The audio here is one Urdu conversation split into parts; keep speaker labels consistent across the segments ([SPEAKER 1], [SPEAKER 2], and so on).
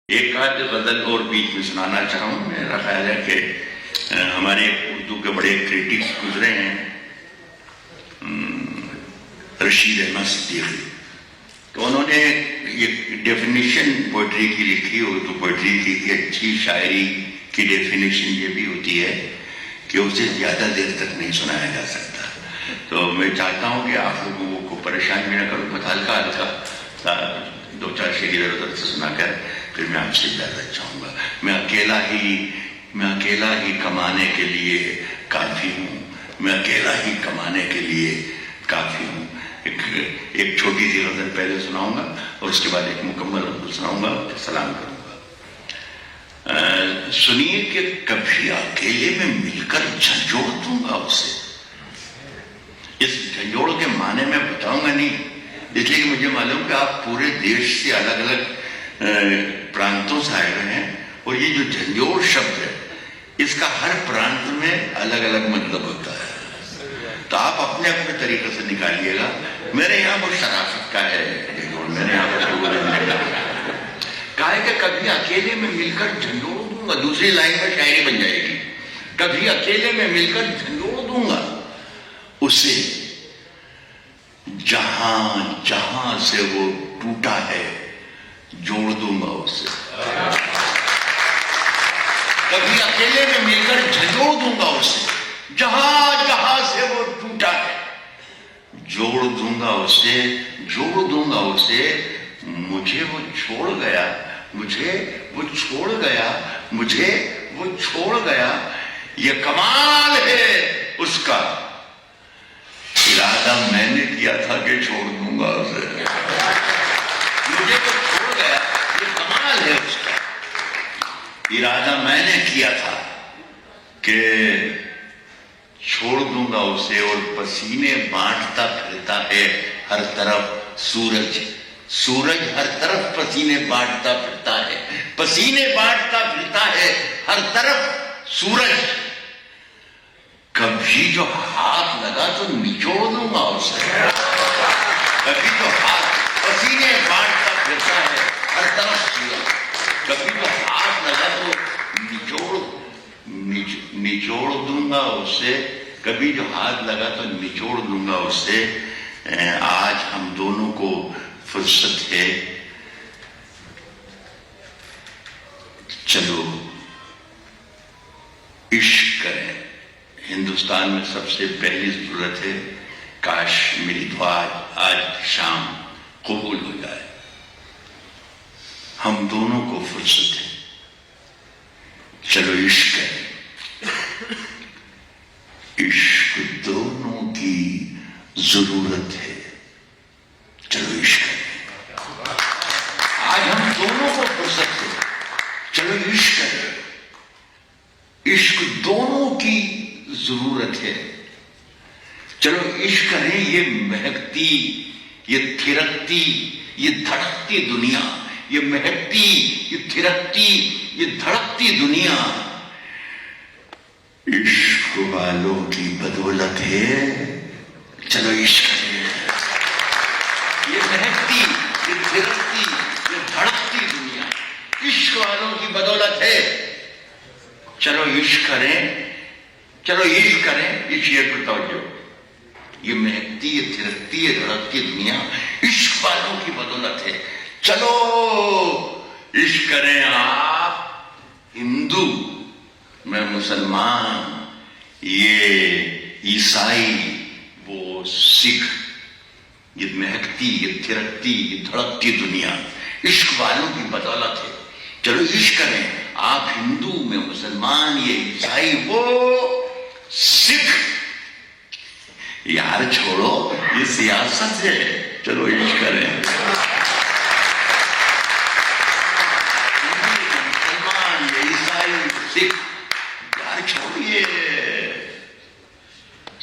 [SPEAKER 1] ایک آدھ غزل اور بیچ میں سنانا چاہوں. میرا خیال ہے کہ ہمارے اردو کے بڑے کریٹکس گزرے ہیں, رشید احمد صدیقی, تو انہوں نے یہ ڈیفینیشن پوئٹری کی لکھی, اردو پوئٹری کی کہ اچھی شاعری کی ڈیفینیشن یہ بھی ہوتی ہے کہ اسے زیادہ دیر تک نہیں سنایا جا سکتا. تو میں چاہتا ہوں کہ آپ لوگوں کو پریشان بھی نہ کروں, بس ہلکا ہلکا دو چار شعر ادھر ادھر سے سنا کر پھر میں آپ سے اجازت چاہوں گا. میں اکیلا ہی کمانے کے لیے کافی ہوں, میں اکیلا ہی کمانے کے لیے کافی ہوں. ایک چھوٹی سی غزل پہلے سناؤں گا اور اس کے بعد ایک مکمل غزل سناؤں گا, پھر سلام کروں گا. سنیے کہ کبھی اکیلے میں مل کر جھنجھوڑ دوں گا اسے. اس جھنجھوڑ کے معنی میں بتاؤں گا نہیں, اس لیے کہ مجھے معلوم کہ آپ پورے دیش سے الگ الگ پرانتوں سے آئے ہوئے ہیں, اور یہ جو جھنجھوڑ شبد ہے اس کا ہر پرانت میں الگ الگ مطلب ہوتا ہے. تو آپ اپنے اپنے طریقے سے نکالیے گا. میرے یہاں وہ شرافت کا ہے جھنجھوڑ, میرے یہاں پر کہا ہے کہ کبھی اکیلے میں مل کر جھنجھوڑ دوں گا. دوسری لائن میں شاعری بن جائے گی, کبھی اکیلے میں مل کر جھنجھوڑ دوں گا اسے, جہاں جہاں سے وہ ٹوٹا ہے جوڑ دوں گا اسے. کبھی اکیلے میں مل کر جھنجھوڑ دوں گا اسے, جہاں جہاں سے وہ ٹوٹا ہے جوڑ دوں گا اسے, جوڑ دوں گا اسے. مجھے وہ چھوڑ گیا, مجھے وہ چھوڑ گیا, مجھے وہ چھوڑ گیا, یہ کمال ہے اس کا. ارادہ میں نے کیا تھا کہ چھوڑ دوں گا اسے, مجھے وہ چھوڑ گیا, یہ کمال ہے اس کا. ارادہ میں نے کیا تھا کہ چھوڑ دوں گا اسے, اور پسینے بانٹتا پھرتا ہے ہر طرف سورج. سورج ہر طرف پسینے بانٹتا پھرتا ہے, پسینے بانٹتا پھرتا ہے ہر طرف سورج. کبھی جو ہاتھ لگا تو نچوڑ دوں گا اسے, کبھی جو ہاتھ پسینے بانٹتا پھرتا ہے ہر طرف سورج. کبھی جو ہاتھ لگا تو نچوڑ دوں گا اسے, کبھی جو ہاتھ لگا تو نچوڑ دوں گا اسے. آج ہم دونوں کو فرصت ہے, چلو عشق کریں. ہندوستان میں سب سے پہلی ضرورت ہے کاش میری دعا آج شام قبول ہو جائے. ہم دونوں کو فرصت ہے, چلو عشق کریں. عشق دونوں کی ضرورت ہے, چلو عشق کریں. آج ہم دونوں کو فرصت ہے, چلو عشق کریں. عشق دونوں کی ضرورت ہے, چلو عشق کریں. یہ مہکتی, یہ تھرکتی, یہ دھڑکتی دنیا, یہ مہکتی, یہ تھرکتی, یہ دھڑکتی دنیا عشق والوں کی بدولت ہے, چلو عشق کریں. یہ مہکتی, یہ تھرکتی, یہ دھڑکتی دنیا عشق والوں کی بدولت ہے, چلو عشق کریں. چلو عشق کریں. اس شعر پر توجہ. یہ مہکتی, یہ تھرکتی, یہ دھڑکتی دنیا عشق والوں کی بدولت ہے, چلو عشق کریں. آپ ہندو, میں مسلمان, یہ عیسائی, وہ سکھ. یہ مہکتی, یہ تھرکتی, یہ دھڑکتی دنیا عشق والوں کی بدولت ہے, چلو عشق کریں. آپ ہندو, میں مسلمان, یہ عیسائی, وہ سکھ. یار چھوڑو, یہ سیاست ہے, چلو عشق کریں. مسلمان, یہ عیسائی, سکھ, یار چھوڑیے,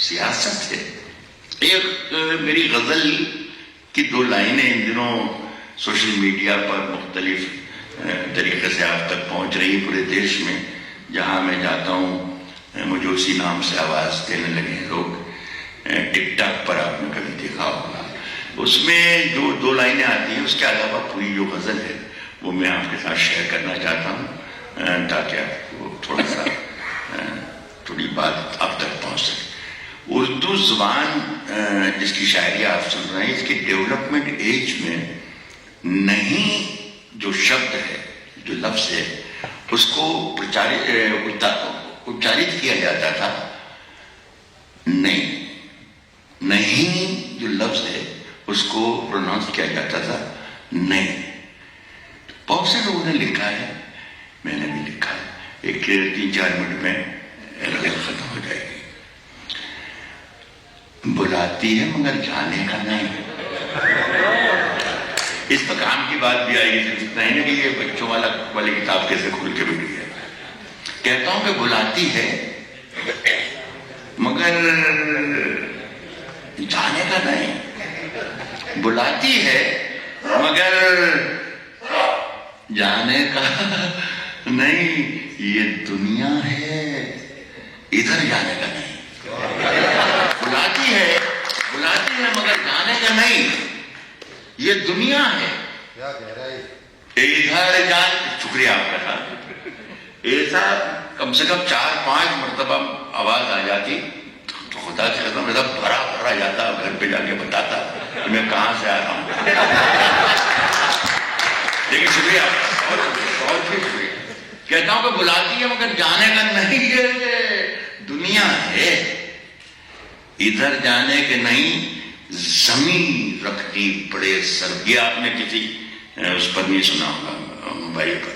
[SPEAKER 1] سیاست ہے. ایک میری غزل کی دو لائنیں ان دنوں سوشل میڈیا پر مختلف طریقے سے آپ تک پہنچ رہی پورے دیش میں. جہاں میں جاتا ہوں مجھے اسی نام سے آواز دینے لگے ہیں لوگ. ٹک ٹاک پر آپ نے کبھی دیکھا ہوگا. اس میں جو دو لائنیں آتی ہیں, اس کے علاوہ پوری جو غزل ہے وہ میں آپ کے ساتھ شیئر کرنا چاہتا ہوں تاکہ آپ کو تھوڑا سا تھوڑی بات آپ تک پہنچ سکے. اردو زبان جس کی شاعری آپ سن رہے ہیں، اس کی ڈیولپمنٹ ایج میں نہیں جو شبد ہے، جو لفظ ہے، اس کو اچارت کیا جاتا تھا. نہیں جو لفظ ہے اس کو پروناؤنس کیا جاتا تھا نہیں. بہت سے لوگوں نے لکھا ہے، میں نے بھی لکھا ہے. ایک 3-4 منٹ میں ختم ہو جائے گی. بلاتی ہے مگر جانے کا نہیں. اس پر کام کی بات بھی آئے گی. اتنا ہی نہیں کہ یہ بچوں والی کتاب کیسے کھول کے بیٹھی ہے. کہتا ہوں کہ بلاتی ہے مگر جانے کا نہیں. بلاتی ہے مگر جانے کا نہیں. یہ دنیا ہے، ادھر جانے کا نہیں. بلاتی ہے مگر جانے کا نہیں. یہ دنیا ہے، ادھر جان. شکریہ آپ کا صاحب. ایسا کم سے کم 4-5 مرتبہ آواز آ جاتی تو خدا کی قسم ایسا بھرا جاتا، گھر پہ جا کے بتاتا کہ میں کہاں سے آ رہا ہوں. لیکن شکریہ بہت شکریہ. کہتا ہوں کہ بلاتی ہے مگر جانے کا نہیں. یہ دنیا ہے، ادھر جانے کے نہیں. زمین رکھنی پڑے سر. یہ آپ نے کسی اس پر نہیں سنا ہوگا موبائل پر.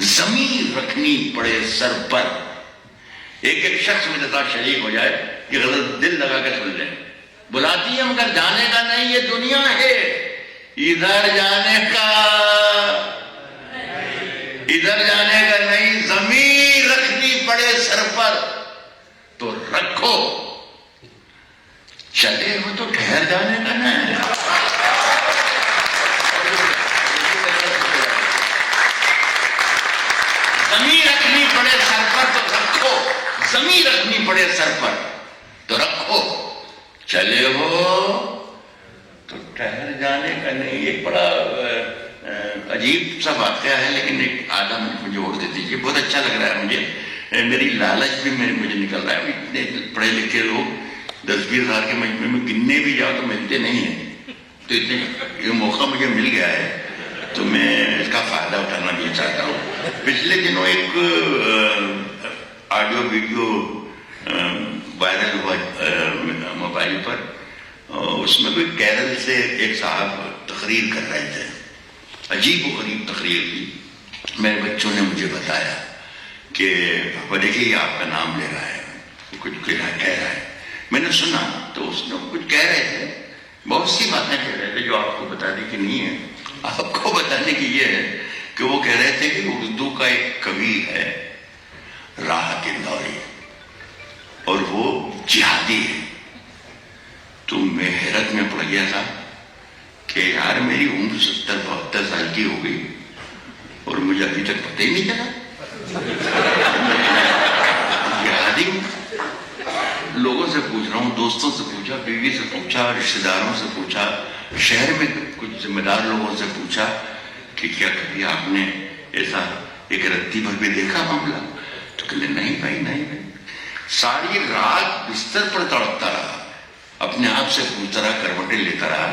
[SPEAKER 1] زمین رکھنی پڑے سر پر. ایک شخص میرے ساتھ شریک ہو جائے کہ غلط دل لگا کے سن لیں. بلاتی ہے مگر جانے کا نہیں. یہ دنیا ہے، ادھر جانے کا نہیں. زمین رکھنی پڑے سر پر تو رکھو، چلے ہو تو ٹھہر جانے کا نہیں. زمین رکھنی پڑے سر پر تو رکھو. زمین رکھنی پڑے سر پر تو رکھو، چلے ہو تو ٹھہر جانے کا نہیں. ایک بڑا عجیب سا واقعہ ہے، لیکن ایک آدھا منٹ مجھے اور دے دیجیے. بہت اچھا لگ رہا ہے مجھے. میری لالچ بھی مجھے نکل رہا ہے. اتنے پڑھے لکھے لوگ 10-20 ہزار کے مجموعے میں گننے بھی جاؤ تو ملتے نہیں ہیں. تو اتنے یہ موقع مجھے مل گیا ہے تو میں اس کا فائدہ اٹھانا بھی چاہتا ہوں. پچھلے دنوں ایک آڈیو ویڈیو وائرل ہوا موبائل پر. اس میں کوئی کیرل سے ایک صاحب تقریر کر رہے تھے. عجیب و غریب تقریر تھی. میرے بچوں نے مجھے بتایا کہ پاپا دیکھیے یہ آپ کا نام لے رہا ہے، کچھ کہہ رہا ہے. میں نے سنا تو اس نے کچھ کہہ رہے تھے، بہت سی باتیں کہہ رہے تھے جو آپ کو بتانے کی نہیں ہے. آپ کو بتانے کی یہ ہے کہ وہ کہہ رہے تھے کہ اردو کا ایک کوی ہے راحت اندوری اور وہ جہادی ہے. تو میں حیرت میں پڑ گیا تھا کہ یار میری عمر 70-72 سال کی ہو گئی اور مجھے ابھی تک پتہ ہی نہیں چلا جہادی ہوں. لوگوں سے پوچھ رہا ہوں، دوستوں سے پوچھا، بیوی سے پوچھا، رشتہ داروں سے پوچھا، شہر میں کچھ ذمہ دار لوگوں سے پوچھا کہ کیا کبھی آپ نے ایسا ایک رتی بھر بھی دیکھا معاملہ؟ تو کہتے نہیں بھائی نہیں. ساری رات بستر پر تڑپتا رہا، اپنے آپ سے پوچھتا رہا، کروٹیں لیتا رہا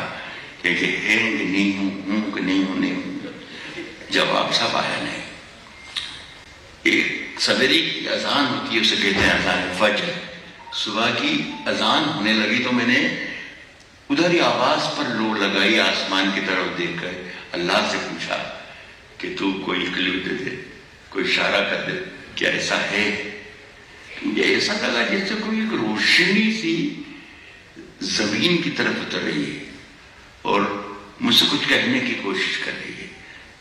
[SPEAKER 1] کہ ہے کہ نہیں ہوں کہ نہیں ہوں. جواب صاحب آیا نہیں. ایک سویرے کی اذان ہوتی ہے، اسے کہتے ہیں اذان فجر. صبح کی اذان ہونے لگی تو میں نے ادھر ہی آواز پر لو لگائی، آسمان کی طرف دیکھ کر اللہ سے پوچھا کہ تو کوئی کلیو دے دے، کوئی اشارہ کر دے، کیا ایسا ہے؟ مجھے ایسا لگا جیسے کوئی ایک روشنی سی زمین کی طرف اتر رہی ہے اور مجھ سے کچھ کہنے کی کوشش کر رہی ہے.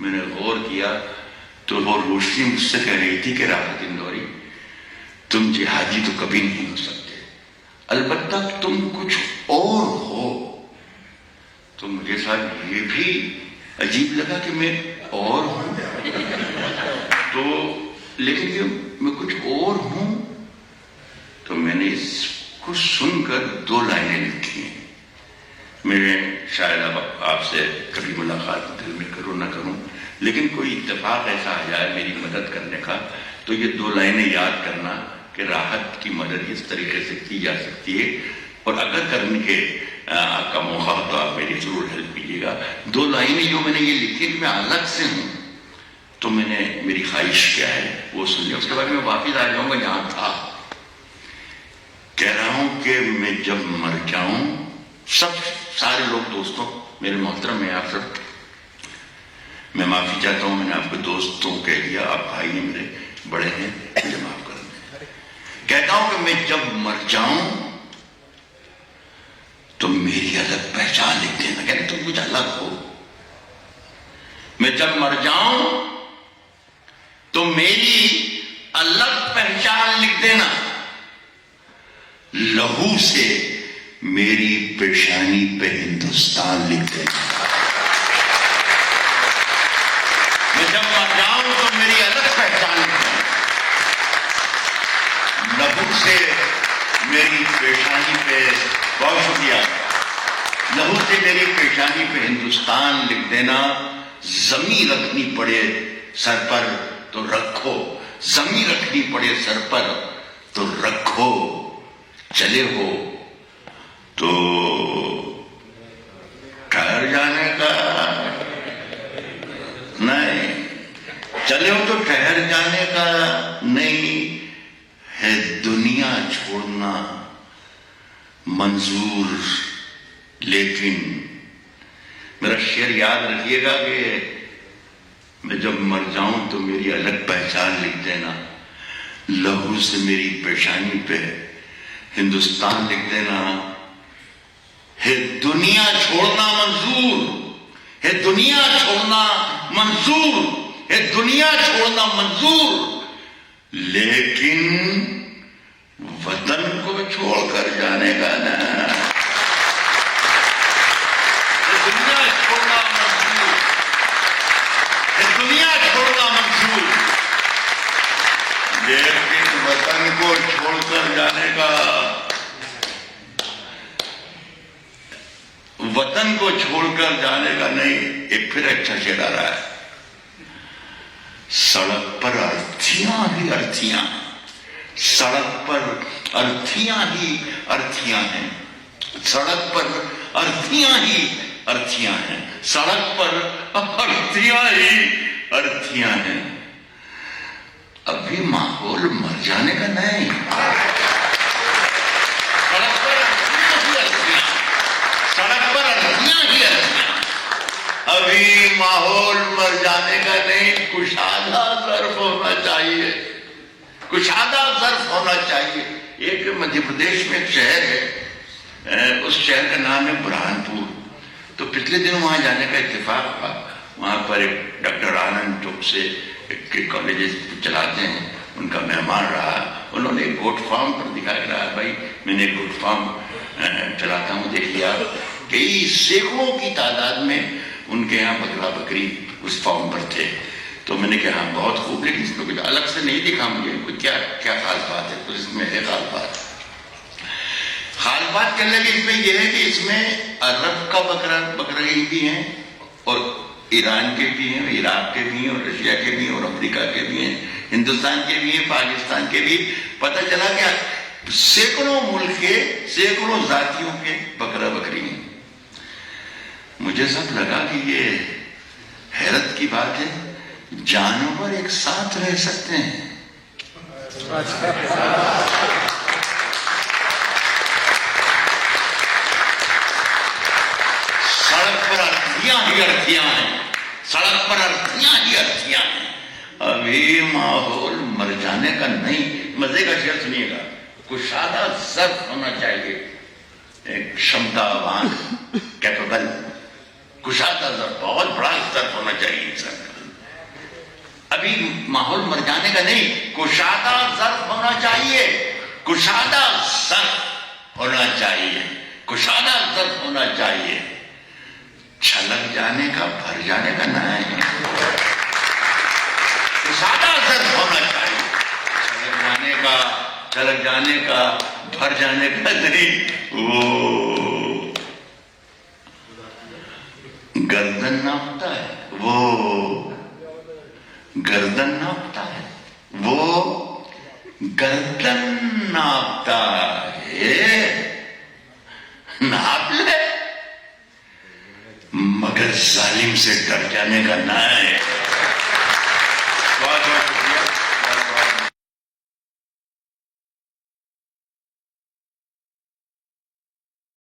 [SPEAKER 1] میں نے غور کیا تو وہ روشنی مجھ سے کہہ رہی تھی کہ راحت اندوری تم جہادی تو کبھی نہیں ہو سکتے، البتہ تم کچھ اور ہو. تو مجھے ساتھ یہ بھی عجیب لگا کہ میں اور ہوں تو، لیکن کہ میں کچھ اور ہوں. تو میں نے اس کو سن کر 2 لائنیں لکھی ہیں. میں شاید اب آپ سے کبھی ملاقات دل میں کروں نہ کروں، لیکن کوئی اتفاق ایسا آ جائے میری مدد کرنے کا تو یہ 2 لائنیں یاد کرنا کہ راحت کی مدد اس طریقے سے کی جا سکتی ہے، اور اگر کرنے کے کا موقع ہو تو آپ میری ضرور ہیلپ کیجیے گا۔ 2 لائنیں جو میں نے یہ لکھی کہ میں الگ سے ہوں، تو میں نے میری خواہش کیا ہے وہ سنیے، اس کے بعد میں واپس آ جاؤں گا جہاں تھا۔ کہہ رہا ہوں کہ میں جب مر جاؤں، سارے لوگ دوستوں، میرے محترم ہیں آپ سب، میں معافی چاہتا ہوں، میں نے آپ کو دوستوں کہہ دیا، آپ بھائی ہیں میرے، بڑے ہیں، مجھے معاف کر دیں۔ کہتا ہوں کہ میں جب مر جاؤں تو میری الگ پہچان لکھ دینا، کہتے تم کچھ الگ ہو۔ میں جب مر جاؤں تو میری الگ پہچان لکھ دینا، لہو سے میری پیشانی پہ ہندوستان لکھ دینا۔ میں جب مر جاؤں تو میری الگ پہچان لکھ دینا، لہو سے میری پیشانی پہ، بہت شکریہ، لہو سے میری پیشانی پہ ہندوستان لکھ دینا۔ زمین رکھنی پڑے سر پر تو رکھو، زمین رکھنی پڑے سر پر تو رکھو، چلے ہو تو ٹھہر جانے کا نہیں، چلے ہو تو ٹھہر جانے کا نہیں ہے، دنیا چھوڑنا منظور، لیکن میرا شعر یاد رکھیے گا کہ میں جب مر جاؤں تو میری الگ پہچان لکھ دینا، لہو سے میری پیشانی پہ ہندوستان لکھ دینا۔ ہے دنیا چھوڑنا منظور، ہے دنیا چھوڑنا منظور، ہے دنیا چھوڑنا منظور، لیکن وطن کو چھوڑ کر جانے کا نا، دنیا چھوڑنا منظور، دنیا چھوڑنا منظور، لیکن وطن کو چھوڑ کر جانے کا، وطن کو چھوڑ کر جانے کا نہیں۔ ایک پھر اچھا شعر آ رہا ہے، سڑک پر ارتھیاں ہی ارتھیاں، سڑک پر ارتھیاں ہی ارتھیاں ہیں، سڑک پر ارتھیاں ہی ارتھیاں ہیں، سڑک پر ارتھیاں ہی ارتھیاں ہیں، ابھی ماحول مر جانے کا نہیں، سڑک پر ارتھیاں ہی ارتھیاں، سڑک پر ارتھیاں ہی ارتھیاں، ابھی ماحول مر جانے کا نہیں، کشادہ ظرف ہونا چاہیے، کشادہ ظرف ہونا چاہیے۔ ایک مدھیہ پردیش میں ایک شہر ہے، اس شہر کا نام ہے برہان پور، تو پچھلے دنوں وہاں جانے کا اتفاق ہوا، وہاں پر ایک ڈاکٹر آنند چوک سے ایک کالجز چلاتے ہیں، ان کا مہمان رہا، انہوں نے ایک گوٹ فارم پر دکھا کے رہا، بھائی میں نے ایک گوٹ فارم چلاتا ہوں، دیکھ لیا کئی سینکڑوں کی تعداد میں ان کے یہاں بکرا بکری اس فارم پر تھے، تو میں نے کہا ہاں بہت خوب، لیکن اس میں کچھ الگ سے نہیں دکھا مجھے، کچھ کیا خاص بات ہے؟ تو اس میں ہے خاص بات، خاص بات کرنے کی اس میں یہ ہے کہ اس میں عرب کا بکرے بھی ہیں، اور ایران کے بھی ہیں، عراق کے بھی ہیں، اور رشیا کے بھی ہیں، اور امریکہ کے بھی ہیں، ہندوستان کے بھی ہیں، پاکستان کے بھی۔ پتہ چلا کہ سینکڑوں ملک کے سینکڑوں ذاتیوں کے بکرا بکری ہیں۔ مجھے سب لگا کہ یہ حیرت کی بات ہے، جانور ایک ساتھ رہ سکتے ہیں۔ سڑک پر ارتھیاں ہی ارتھیاں ہیں، سڑک پر ارتھیاں ہی ارتھیاں ہیں، ابھی ماحول مر جانے کا نہیں۔ مزے کا شعر سنیے گا، کشادہ ظرف ہونا چاہیے، ایک شمتاوان کیپیبل، کشادہ ظرف، بہت بڑا ظرف ہونا چاہیے انسان کا، ابھی ماحول مر جانے کا نہیں، کشادہ ظرف ہونا چاہیے، کشادہ ظرف ہونا چاہیے، کشادہ ظرف ہونا چاہیے، چھلک جانے کا بھر جانے کا نہیں، کشادہ ظرف ہونا چاہیے، چھلک جانے کا بھر جانے کا نہیں۔ وہ گردن ناپتا ہے، وہ گردن ناپتا ہے، وہ گردن ناپتا ہے، ناپ لے مگر ظالم سے ڈر جانے کا نہ ہے۔